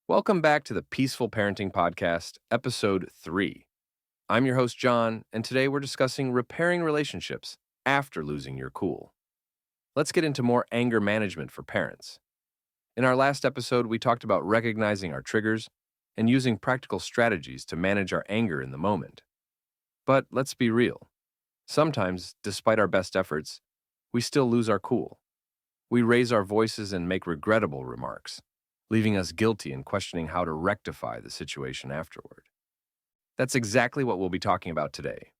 Welcome back to the Peaceful Parenting Podcast, Episode 3. I'm your host, John, and today we're discussing repairing relationships after losing your cool. Let's get into more anger management for parents. In our last episode, we talked about recognizing our triggers and using practical strategies to manage our anger in the moment. But let's be real. Sometimes, despite our best efforts, we still lose our cool. We raise our voices and make regrettable remarks, leaving us guilty and questioning how to rectify the situation afterward. That's exactly what we'll be talking about today: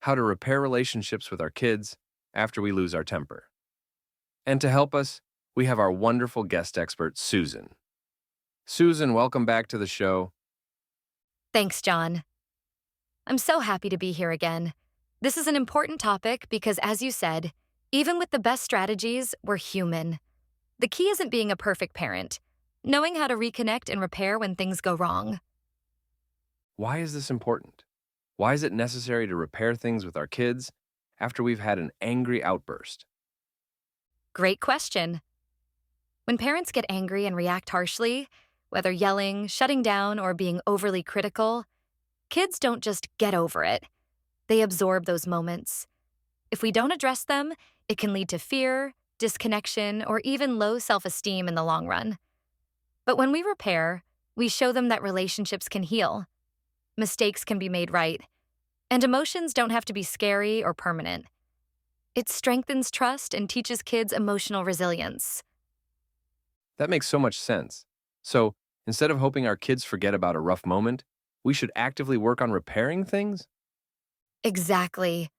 how to repair relationships with our kids after we lose our temper. And to help us, we have our wonderful guest expert, Susan. Susan, welcome back to the show. Thanks, John. I'm so happy to be here again. This is an important topic because, as you said, even with the best strategies, we're human. The key isn't being a perfect parent, knowing how to reconnect and repair when things go wrong. Why is this important? Why is it necessary to repair things with our kids after we've had an angry outburst? Great question. When parents get angry and react harshly, whether yelling, shutting down, or being overly critical, kids don't just get over it. They absorb those moments. If we don't address them, it can lead to fear, disconnection, or even low self-esteem in the long run. But when we repair, we show them that relationships can heal, mistakes can be made right, and emotions don't have to be scary or permanent. It strengthens trust and teaches kids emotional resilience. That makes so much sense. So, instead of hoping our kids forget about a rough moment, we should actively work on repairing things? Exactly.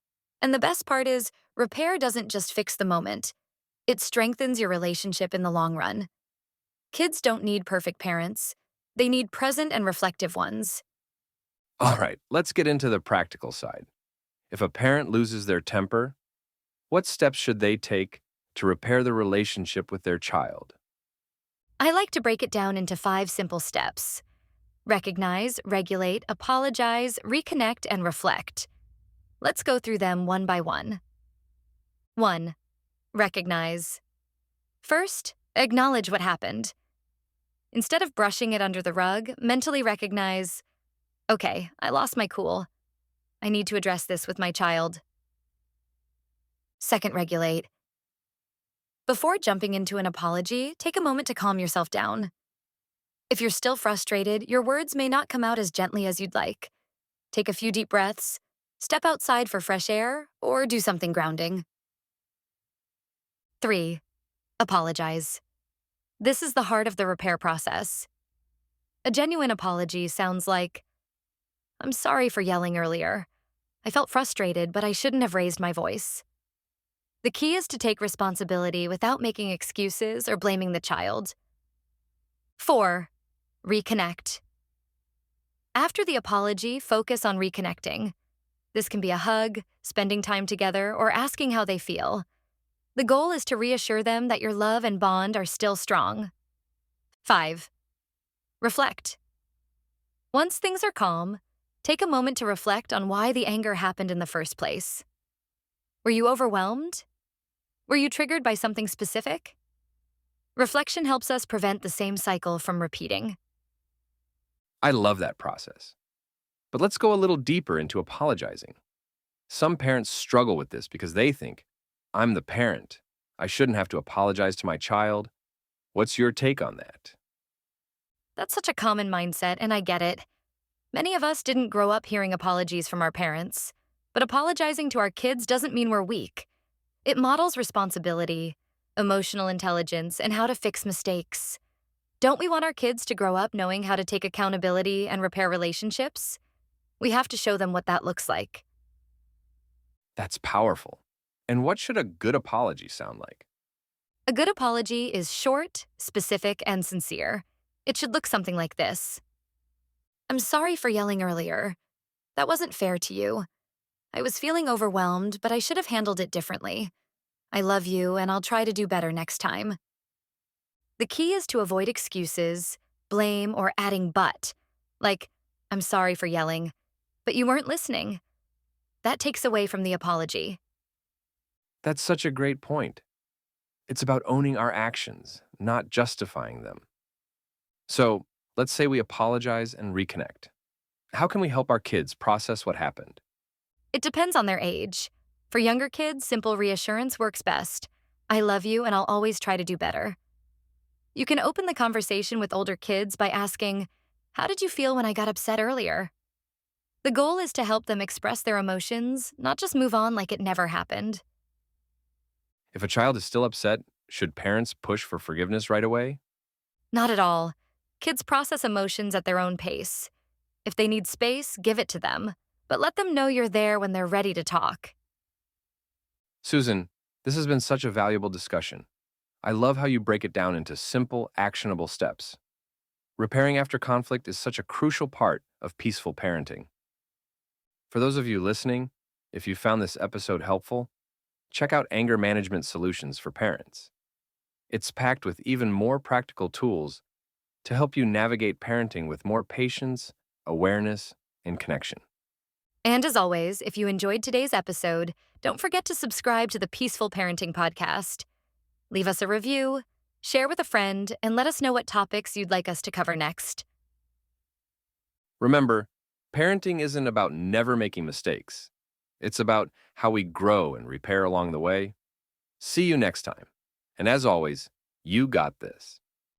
And the best part is, repair doesn't just fix the moment. It strengthens your relationship in the long run. Kids don't need perfect parents. They need present and reflective ones. All right, let's get into the practical side. If a parent loses their temper, what steps should they take to repair the relationship with their child? I like to break it down into 5 simple steps: recognize, regulate, apologize, reconnect, and reflect. Let's go through them one by one. 1. Recognize. First, acknowledge what happened. Instead of brushing it under the rug, mentally recognize, okay, I lost my cool. I need to address this with my child. Second, regulate. Before jumping into an apology, take a moment to calm yourself down. If you're still frustrated, your words may not come out as gently as you'd like. Take a few deep breaths, step outside for fresh air, or do something grounding. 3. Apologize. This is the heart of the repair process. A genuine apology sounds like, I'm sorry for yelling earlier. I felt frustrated, but I shouldn't have raised my voice. The key is to take responsibility without making excuses or blaming the child. 4. Reconnect. After the apology, focus on reconnecting. This can be a hug, spending time together, or asking how they feel. The goal is to reassure them that your love and bond are still strong. 5. Reflect. Once things are calm, take a moment to reflect on why the anger happened in the first place. Were you overwhelmed? Were you triggered by something specific? Reflection helps us prevent the same cycle from repeating. I love that process. But let's go a little deeper into apologizing. Some parents struggle with this because they think, I'm the parent. I shouldn't have to apologize to my child. What's your take on that? That's such a common mindset, and I get it. Many of us didn't grow up hearing apologies from our parents, but apologizing to our kids doesn't mean we're weak. It models responsibility, emotional intelligence, and how to fix mistakes. Don't we want our kids to grow up knowing how to take accountability and repair relationships? We have to show them what that looks like. That's powerful. And what should a good apology sound like? A good apology is short, specific, and sincere. It should look something like this. I'm sorry for yelling earlier. That wasn't fair to you. I was feeling overwhelmed, but I should have handled it differently. I love you, and I'll try to do better next time. The key is to avoid excuses, blame, or adding but, like, I'm sorry for yelling, but you weren't listening. That takes away from the apology. That's such a great point. It's about owning our actions, not justifying them. So, Let's say we apologize and reconnect. How can we help our kids process what happened? It depends on their age. For younger kids, simple reassurance works best. I love you and I'll always try to do better. You can open the conversation with older kids by asking, "How did you feel when I got upset earlier?" The goal is to help them express their emotions, not just move on like it never happened. If a child is still upset, should parents push for forgiveness right away? Not at all. Kids process emotions at their own pace. If they need space, give it to them, but let them know you're there when they're ready to talk. Susan, this has been such a valuable discussion. I love how you break it down into simple, actionable steps. Repairing after conflict is such a crucial part of peaceful parenting. For those of you listening, if you found this episode helpful, check out Anger Management Solutions for Parents. It's packed with even more practical tools to help you navigate parenting with more patience, awareness, and connection. And as always, if you enjoyed today's episode, don't forget to subscribe to the Peaceful Parenting Podcast. Leave us a review, share with a friend, and let us know what topics you'd like us to cover next. Remember, parenting isn't about never making mistakes. It's about how we grow and repair along the way. See you next time. And as always, you got this.